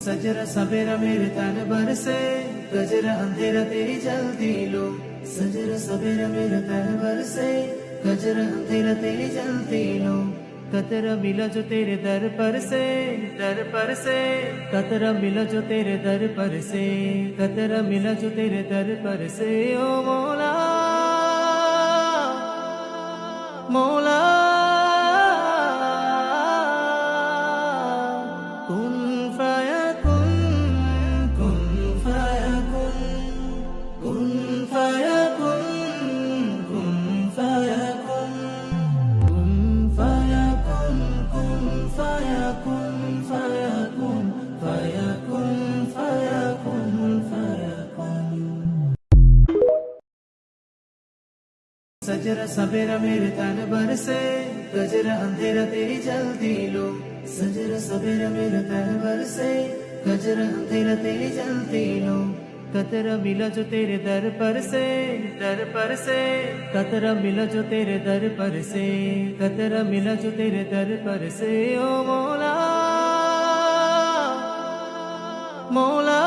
सजरा सवेरा मेरे तन बरसे, गजरा अंधेरा तेरी जलती लो। सजरा सवेरा मेरे तन बरसे, गजरा अंधेरा तेरी जलती लो। कतरा मिला जो तेरे दर पर से, दर पर से। कतरा मिला जो तेरे दर पर से, कतरा मिला जो तेरे दर पर से। ओ मौला मौला कुन फायाकुन, कुन फायाकुन, कुन फायाकुन, कुन फायाकुन, कुन फायाकुन, कुन फायाकुन, फायाकुन, फायाकुन, फायाकुन, फायाकुन। सजरा सवेरा मेरे तन बरसे, गजरा अंधेरा तेरी जलती लो। सजरा सवेरा मेरे तन बरसे, गजरा अंधेरा तेरी जलती लो। कतरा मिला जो तेरे दर पर से, दर पर से। कतरा मिला जो तेरे दर पर से, कतरा मिला जो तेरे दर पर से। ओ मौला मौला